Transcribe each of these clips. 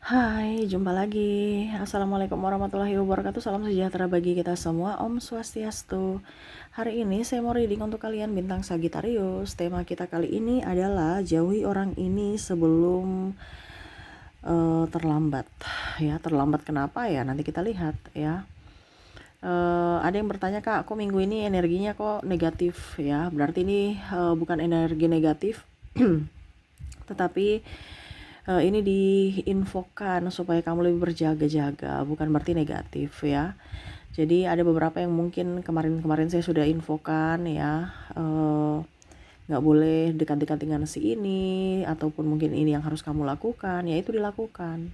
Hai, jumpa lagi. Assalamualaikum warahmatullahi wabarakatuh. Salam sejahtera bagi kita semua. Om Swastiastu. Hari ini saya mau reading untuk kalian bintang Sagittarius. Tema kita kali ini adalah jauhi orang ini sebelum terlambat. Ya, terlambat kenapa ya? Nanti kita lihat ya. Ada yang bertanya, Kak, kok minggu ini energinya kok negatif ya? Berarti ini bukan energi negatif, tetapi ini diinfokan supaya kamu lebih berjaga-jaga, bukan berarti negatif ya. Jadi ada beberapa yang mungkin kemarin-kemarin saya sudah infokan ya, nggak boleh dekat-dekat dengan si ini, ataupun mungkin ini yang harus kamu lakukan, ya itu dilakukan.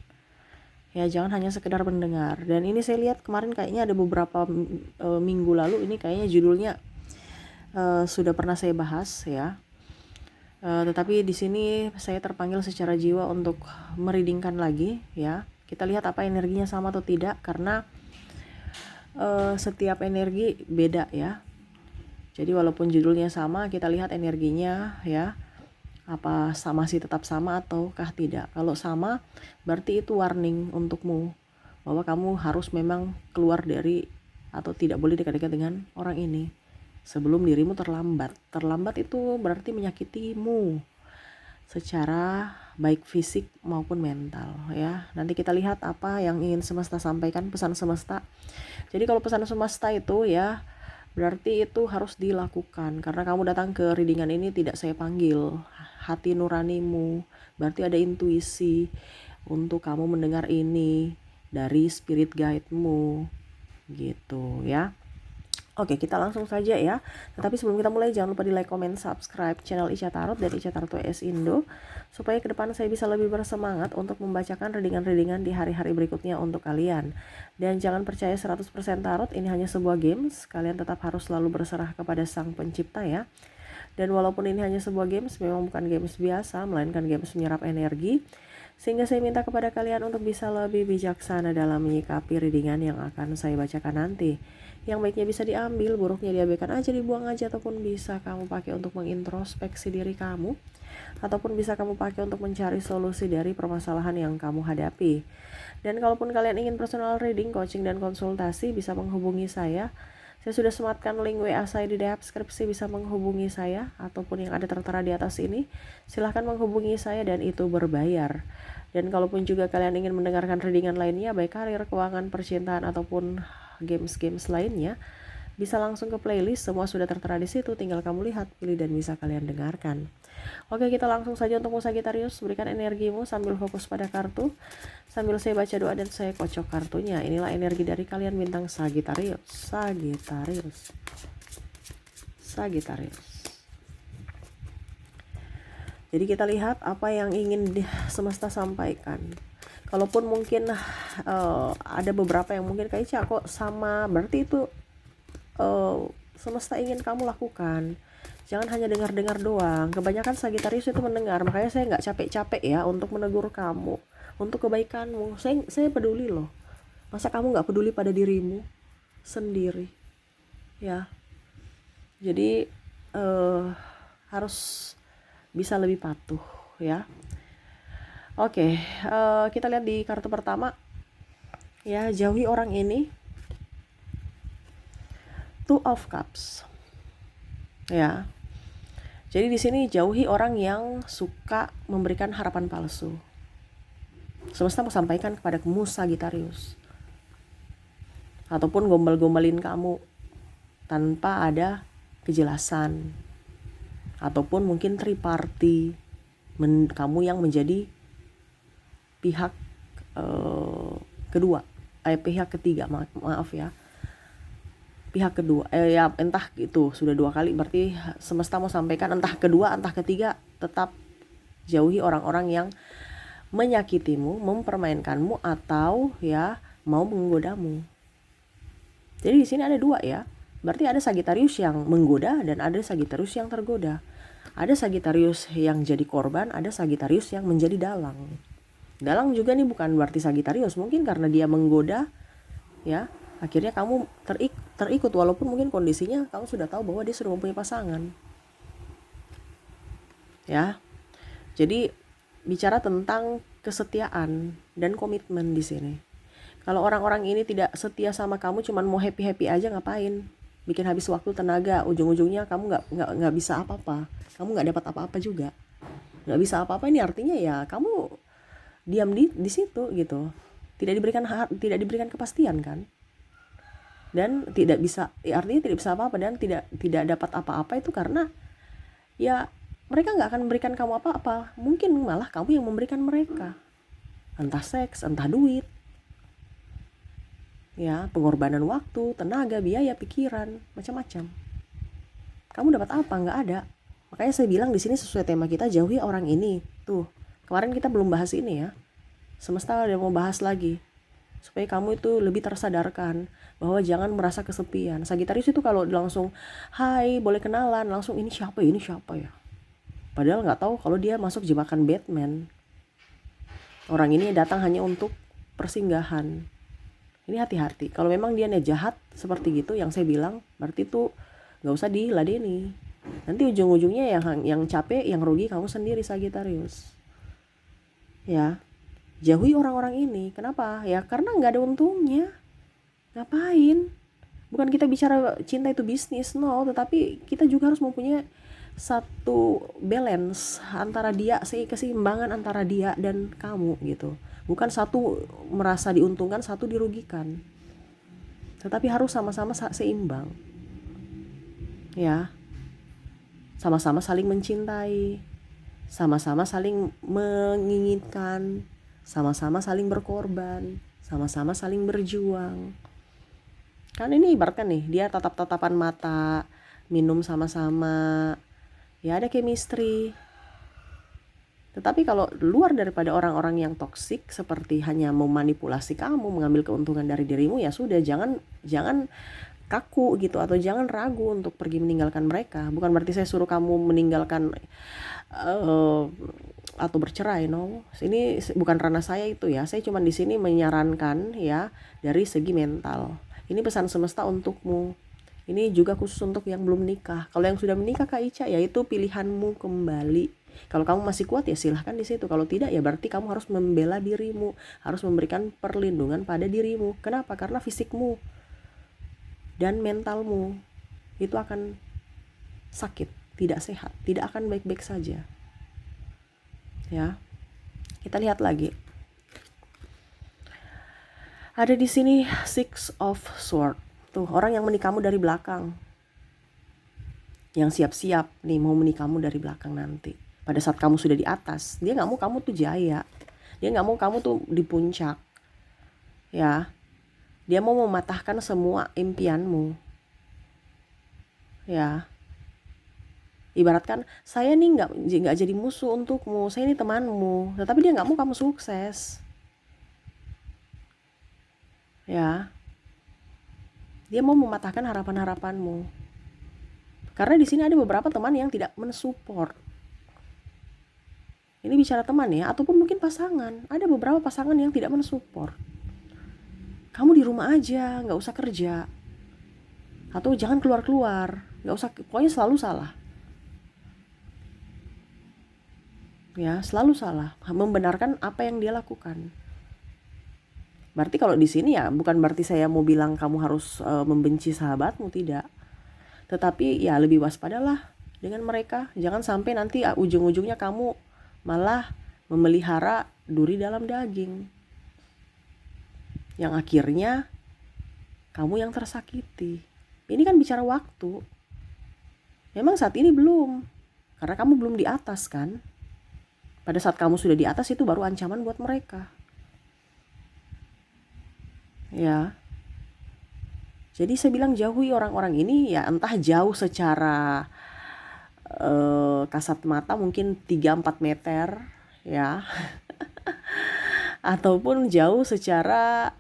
Ya jangan hanya sekedar mendengar. Dan ini saya lihat kemarin kayaknya ada beberapa minggu lalu, ini kayaknya judulnya sudah pernah saya bahas ya. Tetapi di sini saya terpanggil secara jiwa untuk mereadingkan lagi ya. Kita lihat apa energinya sama atau tidak, karena setiap energi beda ya. Jadi walaupun judulnya sama, kita lihat energinya ya. Apa masih tetap sama ataukah tidak. Kalau sama, berarti itu warning untukmu bahwa kamu harus memang keluar dari atau tidak boleh dekat-dekat dengan orang ini sebelum dirimu terlambat. Terlambat itu berarti menyakitimu secara baik fisik maupun mental ya. Nanti kita lihat apa yang ingin semesta sampaikan, pesan semesta. Jadi kalau pesan semesta itu ya berarti itu harus dilakukan, karena kamu datang ke readingan ini tidak saya panggil. Hati nuranimu, berarti ada intuisi untuk kamu mendengar ini dari spirit guide-mu gitu ya. Oke, kita langsung saja ya. Tetapi sebelum kita mulai, jangan lupa di like, comment, subscribe channel Ica Tarot dan Ica Tarot WS Indo, supaya ke depan saya bisa lebih bersemangat untuk membacakan readingan-readingan di hari-hari berikutnya untuk kalian. Dan jangan percaya 100% tarot, ini hanya sebuah games. Kalian tetap harus selalu berserah kepada Sang Pencipta ya. Dan walaupun ini hanya sebuah games, memang bukan games biasa, melainkan games menyerap energi. Sehingga saya minta kepada kalian untuk bisa lebih bijaksana dalam menyikapi readingan yang akan saya bacakan nanti. Yang baiknya bisa diambil, buruknya diabaikan aja, dibuang aja, ataupun bisa kamu pakai untuk mengintrospeksi diri kamu, ataupun bisa kamu pakai untuk mencari solusi dari permasalahan yang kamu hadapi. Dan kalaupun kalian ingin personal reading, coaching, dan konsultasi, bisa menghubungi saya. Saya sudah sematkan link WA saya di deskripsi, bisa menghubungi saya, ataupun yang ada tertera di atas ini. Silahkan menghubungi saya dan itu berbayar. Dan kalaupun juga kalian ingin mendengarkan readingan lainnya, baik karir, keuangan, percintaan, ataupun games-games lainnya, bisa langsung ke playlist, semua sudah tertera di situ, tinggal kamu lihat, pilih, dan bisa kalian dengarkan. Oke, kita langsung saja untuk Sagittarius. Berikan energimu sambil fokus pada kartu, sambil saya baca doa dan saya kocok kartunya. Inilah energi dari kalian bintang Sagittarius. Sagittarius. Sagittarius. Jadi kita lihat apa yang ingin semesta sampaikan. Kalaupun mungkin ada beberapa yang mungkin kayak kok sama, berarti itu semesta ingin kamu lakukan. Jangan hanya dengar-dengar doang. Kebanyakan Sagittarius itu mendengar, makanya saya nggak capek-capek ya untuk menegur kamu, untuk kebaikanmu. Saya peduli loh. Masa kamu nggak peduli pada dirimu sendiri ya. Jadi harus bisa lebih patuh ya. Oke, kita lihat di kartu pertama ya, jauhi orang ini. Two of Cups ya. Jadi di sini jauhi orang yang suka memberikan harapan palsu. Semesta mau sampaikan kepada kamu Sagittarius, ataupun gombal-gombalin kamu tanpa ada kejelasan, ataupun mungkin triparty, kamu yang menjadi pihak kedua, pihak ketiga, maaf ya, pihak kedua ya, entah itu sudah dua kali, berarti semesta mau sampaikan entah kedua entah ketiga, tetap jauhi orang-orang yang menyakitimu, mempermainkanmu, atau ya mau menggodamu. Jadi di sini ada dua ya. Berarti ada Sagittarius yang menggoda dan ada Sagittarius yang tergoda. Ada Sagittarius yang jadi korban, ada Sagittarius yang menjadi dalang. Dalang juga nih bukan berarti Sagittarius, mungkin karena dia menggoda ya, akhirnya kamu terikut walaupun mungkin kondisinya kamu sudah tahu bahwa dia sudah mempunyai pasangan. Ya. Jadi bicara tentang kesetiaan dan komitmen di sini. Kalau orang-orang ini tidak setia sama kamu, cuman mau happy aja, ngapain? Bikin habis waktu, tenaga, ujung-ujungnya kamu nggak bisa apa-apa, kamu nggak dapat apa-apa juga, nggak bisa apa-apa. Ini artinya ya kamu diam di situ gitu, tidak diberikan kepastian kan, dan tidak bisa, ya artinya tidak bisa apa-apa dan tidak dapat apa-apa. Itu karena ya mereka nggak akan memberikan kamu apa-apa, mungkin malah kamu yang memberikan mereka, entah seks, entah duit, ya pengorbanan waktu, tenaga, biaya, pikiran, macam-macam. Kamu dapat apa? Nggak ada. Makanya saya bilang di sini sesuai tema kita, jauhi orang ini. Tuh, kemarin kita belum bahas ini ya. Semesta ada mau bahas lagi, supaya kamu itu lebih tersadarkan bahwa jangan merasa kesepian. Sagitarius itu kalau langsung hai, boleh kenalan, langsung ini siapa ya, padahal nggak tahu kalau dia masuk jebakan Batman. Orang ini datang hanya untuk persinggahan. Ini hati-hati. Kalau memang dia jahat seperti gitu, yang saya bilang, berarti tuh nggak usah diladeni. Nanti ujung-ujungnya yang capek, yang rugi kamu sendiri, Sagitarius. Ya, jauhi orang-orang ini. Kenapa? Ya karena nggak ada untungnya. Ngapain? Bukan kita bicara cinta itu bisnis, no. Tetapi kita juga harus mempunyai satu balance antara dia, keseimbangan antara dia dan kamu gitu. Bukan satu merasa diuntungkan, satu dirugikan. Tetapi harus sama-sama seimbang. Ya. Sama-sama saling mencintai, sama-sama saling menginginkan, sama-sama saling berkorban, sama-sama saling berjuang. Kan ini ibaratkan nih, dia tatap-tatapan mata, minum sama-sama, ya ada chemistry. Tetapi kalau luar daripada orang-orang yang toksik, seperti hanya memanipulasi kamu, mengambil keuntungan dari dirimu, ya sudah, jangan kaku gitu, atau jangan ragu untuk pergi meninggalkan mereka. Bukan berarti saya suruh kamu meninggalkan atau bercerai, no. Ini bukan ranah saya itu ya. Saya cuma di sini menyarankan ya dari segi mental. Ini pesan semesta untukmu. Ini juga khusus untuk yang belum menikah. Kalau yang sudah menikah, Kak Ica, ya itu pilihanmu kembali. Kalau kamu masih kuat ya silahkan di situ. Kalau tidak ya berarti kamu harus membela dirimu, harus memberikan perlindungan pada dirimu. Kenapa? Karena fisikmu dan mentalmu itu akan sakit, tidak sehat, tidak akan baik-baik saja. Ya. Kita lihat lagi. Ada di sini Six of Swords. Tuh, orang yang menikahmu dari belakang. Yang siap-siap nih mau menikahmu dari belakang nanti. Pada saat kamu sudah di atas, dia nggak mau kamu tuh jaya. Dia nggak mau kamu tuh di puncak. Ya. Dia mau mematahkan semua impianmu. Ya. Ibaratkan saya nih nggak jadi musuh untukmu, saya ini temanmu. Tetapi dia nggak mau kamu sukses. Ya. Dia mau mematahkan harapan-harapanmu. Karena di sini ada beberapa teman yang tidak mensupport. Ini bicara teman ya, ataupun mungkin pasangan. Ada beberapa pasangan yang tidak mensupport. Kamu di rumah aja, nggak usah kerja. Atau jangan keluar-keluar, nggak usah, pokoknya selalu salah. Ya, selalu salah, membenarkan apa yang dia lakukan. Berarti kalau di sini ya bukan berarti saya mau bilang kamu harus membenci sahabatmu, tidak. Tetapi ya lebih waspadalah dengan mereka. Jangan sampai nanti ujung-ujungnya kamu malah memelihara duri dalam daging. Yang akhirnya kamu yang tersakiti. Ini kan bicara waktu. Memang saat ini belum. Karena kamu belum di atas kan. Pada saat kamu sudah di atas itu baru ancaman buat mereka. Ya. Jadi saya bilang jauhi orang-orang ini, ya entah jauh secara kasat mata mungkin 3-4 meter ya. Ataupun jauh secara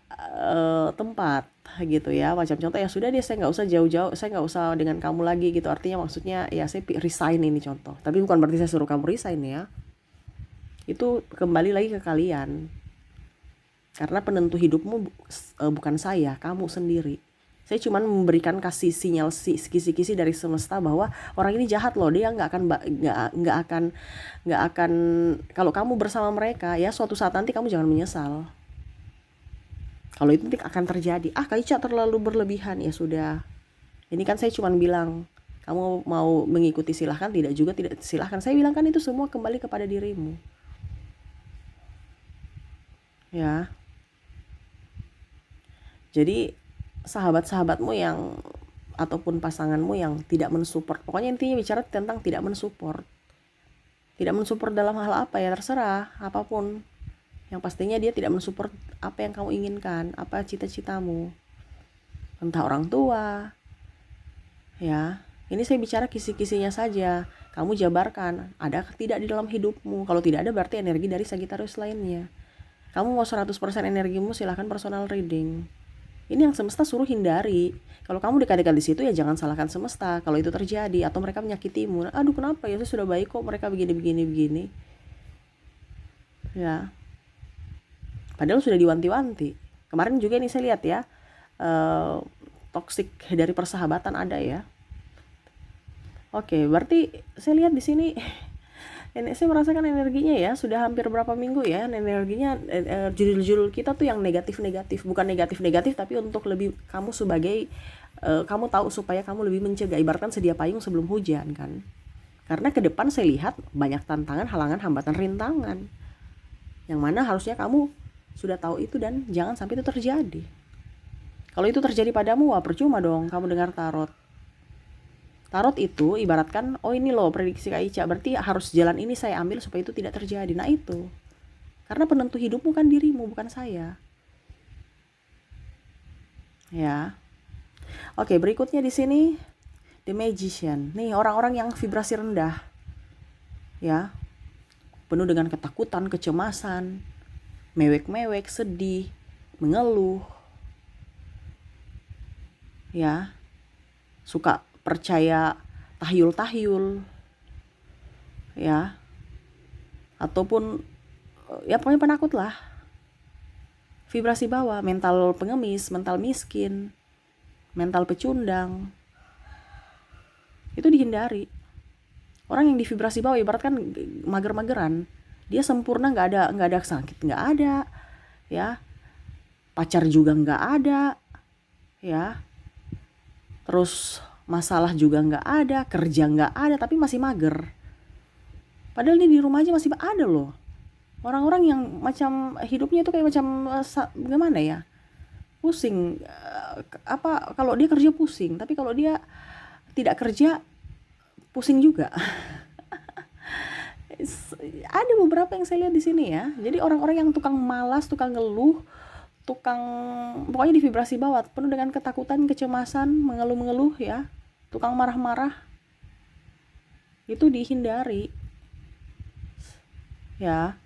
tempat gitu ya. Macam contoh ya sudah deh, saya nggak usah jauh-jauh, saya nggak usah dengan kamu lagi gitu. Artinya maksudnya ya saya resign, ini contoh. Tapi bukan berarti saya suruh kamu resign ya. Itu kembali lagi ke kalian. Karena penentu hidupmu bukan saya, kamu sendiri. Saya cuma kasih sinyal kisi-kisi dari semesta bahwa orang ini jahat loh, dia nggak akan kalau kamu bersama mereka ya suatu saat nanti kamu jangan menyesal. Kalau itu akan terjadi. Kak Ica terlalu berlebihan. Ya sudah. Ini kan saya cuma bilang, kamu mau mengikuti silahkan, tidak juga tidak silahkan. Saya bilang kan itu semua kembali kepada dirimu. Ya. Jadi sahabat-sahabatmu yang ataupun pasanganmu yang tidak mensupport, pokoknya intinya bicara tentang tidak mensupport dalam hal apa ya, terserah apapun, yang pastinya dia tidak mensupport apa yang kamu inginkan, apa cita-citamu, entah orang tua ya. Ini saya bicara kisi-kisinya saja, kamu jabarkan ada tidak di dalam hidupmu. Kalau tidak ada berarti energi dari Sagittarius lainnya. Kamu mau 100% energimu silahkan personal reading. Ini yang semesta suruh hindari. Kalau kamu dekat-dekat di situ ya jangan salahkan semesta kalau itu terjadi, atau mereka menyakitimu. Aduh kenapa ya, saya sudah baik kok, mereka begini. Ya. Padahal sudah diwanti-wanti. Kemarin juga nih saya lihat ya, toksik dari persahabatan ada ya. Oke, berarti saya lihat di sini ini saya merasakan energinya ya sudah hampir berapa minggu ya, energinya judul-judul kita tuh yang negatif-negatif, bukan negatif-negatif tapi untuk lebih kamu sebagai kamu tahu supaya kamu lebih mencegah, ibaratkan sedia payung sebelum hujan kan. Karena ke depan saya lihat banyak tantangan, halangan, hambatan, rintangan. Yang mana harusnya kamu sudah tahu itu dan jangan sampai itu terjadi. Kalau itu terjadi padamu, wah percuma dong kamu dengar tarot. Tarot itu ibaratkan, oh ini loh prediksi Kak Ica, berarti harus jalan ini saya ambil supaya itu tidak terjadi. Nah itu, karena penentu hidupmu kan dirimu, bukan saya. Ya, oke, berikutnya di sini The Magician. Nih orang-orang yang vibrasi rendah, ya, penuh dengan ketakutan, kecemasan, mewek-mewek, sedih, mengeluh, ya, suka percaya tahyul-tahyul ya, ataupun ya pokoknya penakut lah, vibrasi bawah, mental pengemis, mental miskin, mental pecundang, itu dihindari. Orang yang di vibrasi bawah ibaratkan mager-mageran, dia sempurna, nggak ada sakit, nggak ada ya, pacar juga nggak ada ya, terus masalah juga nggak ada, kerja nggak ada, tapi masih mager. Padahal ini di rumah aja masih ada loh. Orang-orang yang macam hidupnya itu kayak macam gimana ya? Pusing. Apa kalau dia kerja pusing, tapi kalau dia tidak kerja pusing juga. Ada beberapa yang saya lihat di sini ya. Jadi orang-orang yang tukang malas, tukang ngeluh, pokoknya di vibrasi bawah, penuh dengan ketakutan, kecemasan, mengeluh-mengeluh ya. Tukang marah-marah, itu dihindari ya.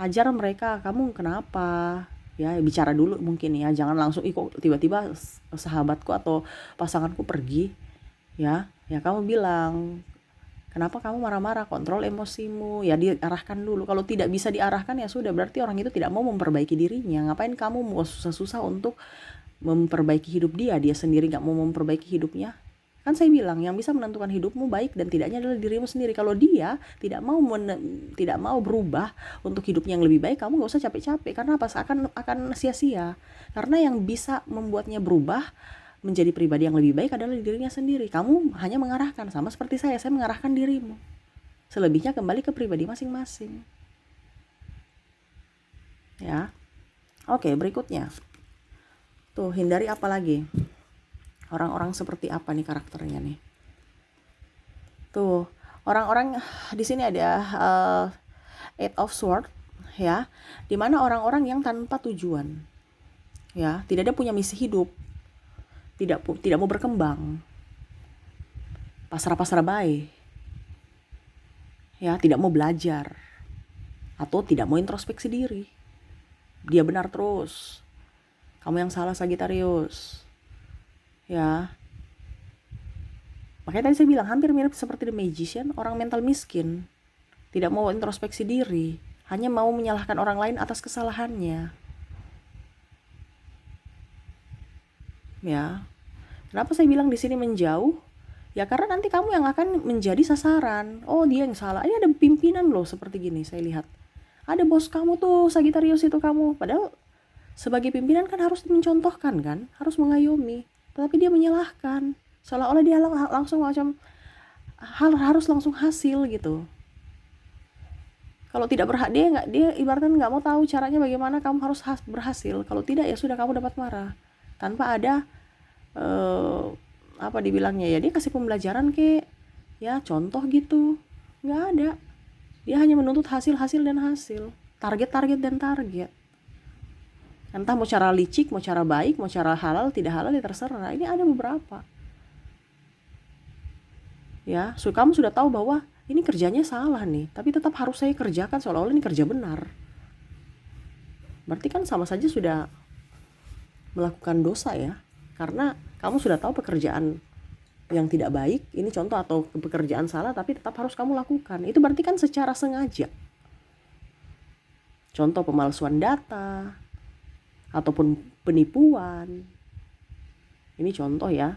Ajar mereka, kamu kenapa ya, bicara dulu mungkin ya, jangan langsung kok tiba-tiba sahabatku atau pasanganku pergi ya kamu bilang kenapa kamu marah-marah, kontrol emosimu ya, diarahkan dulu. Kalau tidak bisa diarahkan ya sudah, berarti orang itu tidak mau memperbaiki dirinya. Ngapain kamu mau susah-susah untuk memperbaiki hidup dia sendiri gak mau memperbaiki hidupnya. Kan saya bilang yang bisa menentukan hidupmu baik dan tidaknya adalah dirimu sendiri. Kalau dia tidak mau berubah untuk hidupnya yang lebih baik, kamu gak usah capek-capek. Karena apa? Akan sia-sia. Karena yang bisa membuatnya berubah menjadi pribadi yang lebih baik adalah dirinya sendiri. Kamu hanya mengarahkan, sama seperti saya mengarahkan dirimu. Selebihnya kembali ke pribadi masing-masing. Ya. Oke, berikutnya. Tuh, hindari apa lagi? Orang-orang seperti apa nih karakternya nih? Tuh, orang-orang di sini ada Eight of Swords ya, dimana orang-orang yang tanpa tujuan ya, tidak ada punya misi hidup, tidak mau berkembang, pasrah-pasrah baik ya, tidak mau belajar atau tidak mau introspeksi diri. Dia benar terus, kamu yang salah Sagittarius ya. Makanya tadi saya bilang hampir mirip seperti The Magician, orang mental miskin, tidak mau introspeksi diri, hanya mau menyalahkan orang lain atas kesalahannya. Ya, Kenapa saya bilang di sini menjauh? Ya karena nanti kamu yang akan menjadi sasaran. Oh, dia yang salah. Ini ada pimpinan loh seperti gini, saya lihat. Ada bos kamu tuh, Sagittarius itu kamu. Padahal sebagai pimpinan kan harus mencontohkan kan, harus mengayomi. Tetapi dia menyalahkan. Seolah-olah dia langsung macam harus langsung hasil gitu. Kalau tidak dia ibaratkan nggak mau tahu caranya bagaimana kamu harus berhasil. Kalau tidak ya sudah kamu dapat marah tanpa ada apa dibilangnya ya, dia kasih pembelajaran ya contoh gitu, nggak ada. Dia hanya menuntut hasil dan hasil, target dan target. Entah mau cara licik, mau cara baik, mau cara halal tidak halal ya terserah. Ini ada beberapa ya, kamu sudah tahu bahwa ini kerjanya salah nih, tapi tetap harus saya kerjakan seolah-olah ini kerja benar. Berarti kan sama saja sudah melakukan dosa ya, karena kamu sudah tahu pekerjaan yang tidak baik, ini contoh, atau pekerjaan salah tapi tetap harus kamu lakukan. Itu berarti kan secara sengaja. Contoh pemalsuan data ataupun penipuan. Ini contoh ya.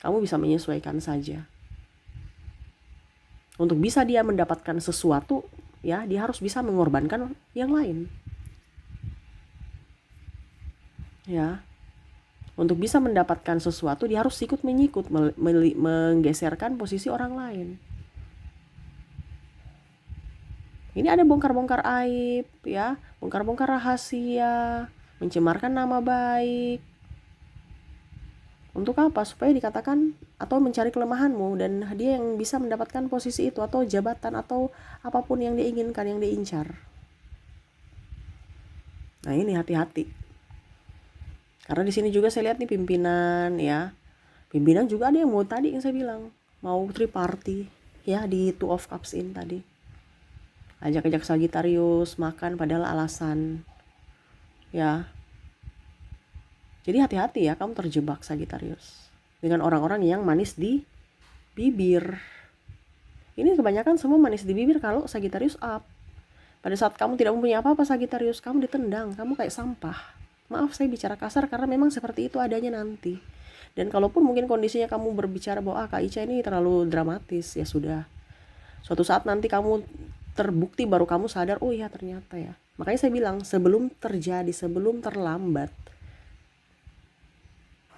Kamu bisa menyesuaikan saja. Untuk bisa dia mendapatkan sesuatu, ya dia harus bisa mengorbankan yang lain. Ya. Untuk bisa mendapatkan sesuatu, dia harus menyikut, menggeserkan posisi orang lain. Ini ada bongkar-bongkar aib, ya, bongkar-bongkar rahasia, mencemarkan nama baik. Untuk apa? Supaya dikatakan atau mencari kelemahanmu, dan dia yang bisa mendapatkan posisi itu atau jabatan atau apapun yang dia inginkan, yang dia incar. Nah, ini hati-hati. Karena di sini juga saya lihat nih pimpinan ya. Pimpinan juga ada yang mau tadi yang saya bilang, mau triparty ya di Two of Cups in tadi. Ajak-ajak Sagittarius makan padahal alasan. Ya. Jadi hati-hati ya, kamu terjebak Sagittarius dengan orang-orang yang manis di bibir. Ini kebanyakan semua manis di bibir kalau Sagittarius up. Pada saat kamu tidak mempunyai apa-apa Sagittarius, kamu ditendang, kamu kayak sampah. Maaf saya bicara kasar karena memang seperti itu adanya nanti. Dan kalaupun mungkin kondisinya kamu berbicara bahwa Kak Ica ini terlalu dramatis, ya sudah. Suatu saat nanti kamu terbukti baru kamu sadar, oh iya ternyata ya. Makanya saya bilang sebelum terjadi, sebelum terlambat.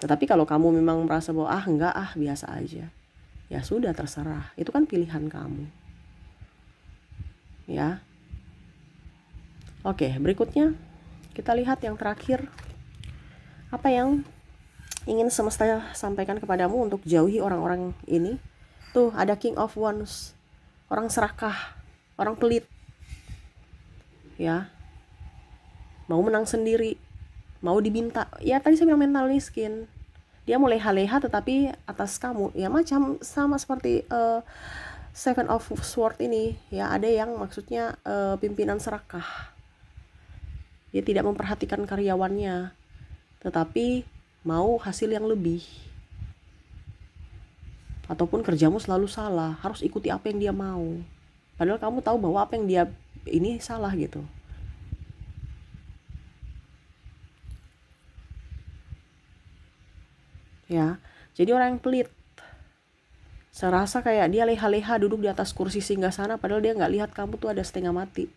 Tetapi kalau kamu memang merasa bahwa enggak biasa aja, ya sudah terserah. Itu kan pilihan kamu. Ya. Oke, berikutnya kita lihat yang terakhir. Apa yang ingin semesta sampaikan kepadamu untuk jauhi orang-orang ini? Tuh ada King of Wands. Orang serakah, orang pelit. Ya. Mau menang sendiri, mau diminta. Ya tadi saya bilang mental miskin. Dia mau leha-leha tetapi atas kamu. Ya macam sama seperti Seven of Swords ini. Ya ada yang maksudnya pimpinan serakah. Dia tidak memperhatikan karyawannya, tetapi mau hasil yang lebih. Ataupun kerjamu selalu salah, harus ikuti apa yang dia mau. Padahal kamu tahu bahwa apa yang dia ini salah gitu. Ya, jadi orang yang pelit. Serasa kayak dia leha-leha duduk di atas kursi singgasana, padahal dia nggak lihat kamu tuh ada setengah mati.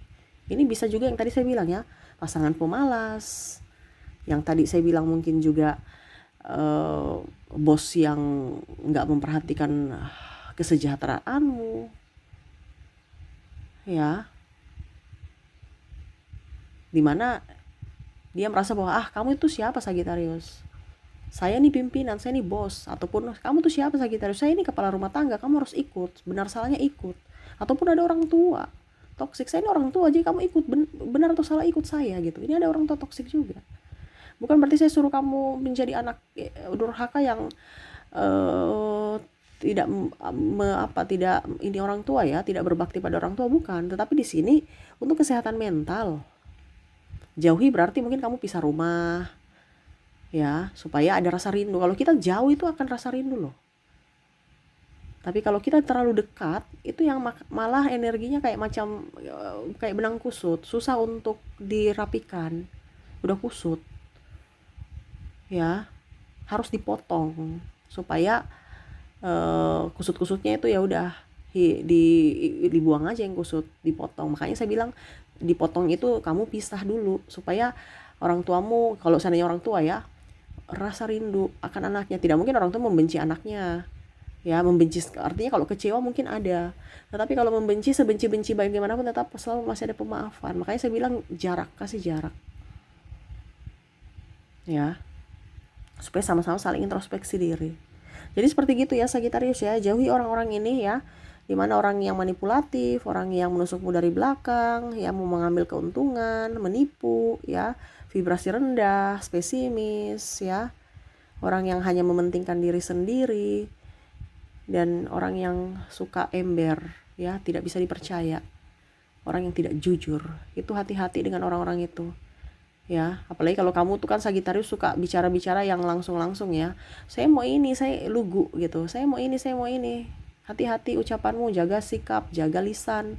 Ini bisa juga yang tadi saya bilang ya, pasangan pemalas. Yang tadi saya bilang mungkin juga bos yang nggak memperhatikan kesejahteraanmu. Ya, dimana dia merasa bahwa kamu itu siapa Sagittarius? Saya nih pimpinan, saya nih bos. Ataupun kamu tuh siapa Sagittarius? Saya ini kepala rumah tangga, kamu harus ikut. Benar salahnya ikut. Ataupun ada orang tua toksik, saya ini orang tua, jadi kamu ikut, benar atau salah ikut saya gitu. Ini ada orang tua toksik juga. Bukan berarti saya suruh kamu menjadi anak durhaka yang tidak tidak ini orang tua ya, tidak berbakti pada orang tua, bukan. Tetapi di sini untuk kesehatan mental. Jauhi berarti mungkin kamu pisah rumah. Ya, supaya ada rasa rindu. Kalau kita jauh itu akan rasa rindu loh. Tapi kalau kita terlalu dekat, itu yang malah energinya kayak benang kusut, susah untuk dirapikan. Udah kusut. Ya, harus dipotong supaya kusut-kusutnya itu ya udah dibuang aja yang kusut, dipotong. Makanya saya bilang dipotong itu kamu pisah dulu supaya orang tuamu, kalau seandainya orang tua ya, rasa rindu akan anaknya. Tidak mungkin orang tua membenci anaknya, ya membenci artinya kalau kecewa mungkin ada, tetapi kalau membenci sebenci-benci bagaimanapun tetap selalu masih ada pemaafan. Makanya saya bilang jarak, kasih jarak ya, supaya sama-sama saling introspeksi diri. Jadi seperti gitu ya Sagitarius ya, jauhi orang-orang ini ya, dimana orang yang manipulatif, orang yang menusukmu dari belakang, yang mau mengambil keuntungan, menipu ya, vibrasi rendah, pesimis ya, orang yang hanya mementingkan diri sendiri, dan orang yang suka ember ya, tidak bisa dipercaya, orang yang tidak jujur. Itu hati-hati dengan orang-orang itu ya. Apalagi kalau kamu tuh kan Sagitarius suka bicara-bicara yang langsung-langsung ya, saya mau ini, saya lugu gitu, saya mau ini, saya mau ini. Hati-hati ucapanmu, jaga sikap, jaga lisan.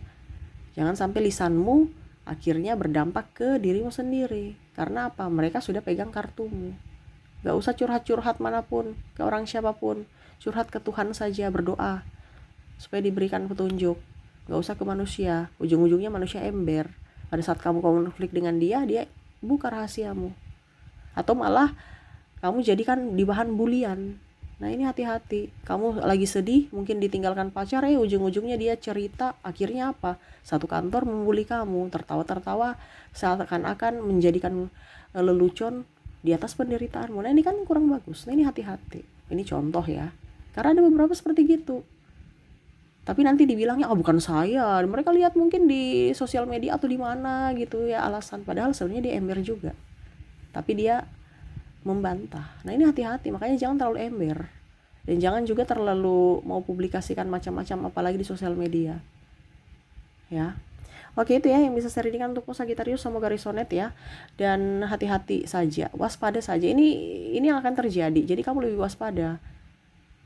Jangan sampai lisanmu akhirnya berdampak ke dirimu sendiri. Karena apa? Mereka sudah pegang kartumu. Gak usah curhat-curhat manapun ke orang siapapun, curhat ke Tuhan saja, berdoa supaya diberikan petunjuk. Gak usah ke manusia, ujung-ujungnya manusia ember. Pada saat kamu konflik dengan dia buka rahasiamu, atau malah kamu jadikan di bahan bulian. Nah ini hati-hati, kamu lagi sedih mungkin ditinggalkan pacar, ujung-ujungnya dia cerita, akhirnya apa? Satu kantor membuli kamu, tertawa-tertawa seakan-akan menjadikan lelucon di atas penderitaanmu. Nah ini kan kurang bagus. Nah ini hati-hati, ini contoh ya, karena ada beberapa seperti gitu. Tapi nanti dibilangnya bukan saya, mereka lihat mungkin di sosial media atau di mana gitu ya alasan, padahal sebenarnya dia ember juga, tapi dia membantah. Nah ini hati-hati, makanya jangan terlalu ember, dan jangan juga terlalu mau publikasikan macam-macam apalagi di sosial media ya. Oke, itu ya yang bisa saya readingkan untuk Sagitarius, semoga resonate ya. Dan hati-hati saja, waspada saja, ini yang akan terjadi, jadi kamu lebih waspada.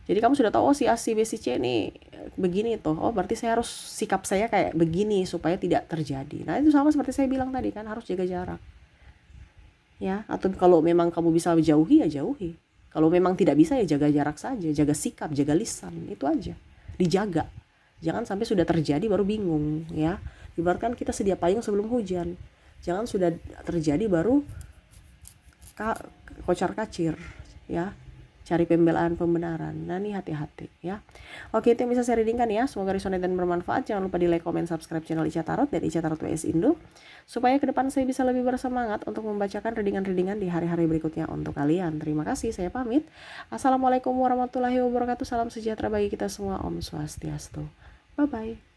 Jadi kamu sudah tahu, si A, si B, si C ini begini tuh, berarti saya harus sikap saya kayak begini supaya tidak terjadi. Nah itu sama seperti saya bilang tadi kan, harus jaga jarak ya. Atau kalau memang kamu bisa jauhi ya jauhi, kalau memang tidak bisa ya jaga jarak saja, jaga sikap, jaga lisan, itu aja dijaga. Jangan sampai sudah terjadi baru bingung ya. Ibaratkan kita sedia payung sebelum hujan, jangan sudah terjadi baru kocar kacir ya, cari pembenaran. Nah ini hati-hati ya. Oke, itu yang bisa saya readingkan ya, semoga resonate dan bermanfaat. Jangan lupa di like, comment, subscribe channel Ica Tarot dan Ica Tarot WS Indo, supaya ke depan saya bisa lebih bersemangat untuk membacakan readingan-readingan di hari-hari berikutnya untuk kalian. Terima kasih, saya pamit. Assalamualaikum warahmatullahi wabarakatuh. Salam sejahtera bagi kita semua. Om Swastiastu. Bye bye.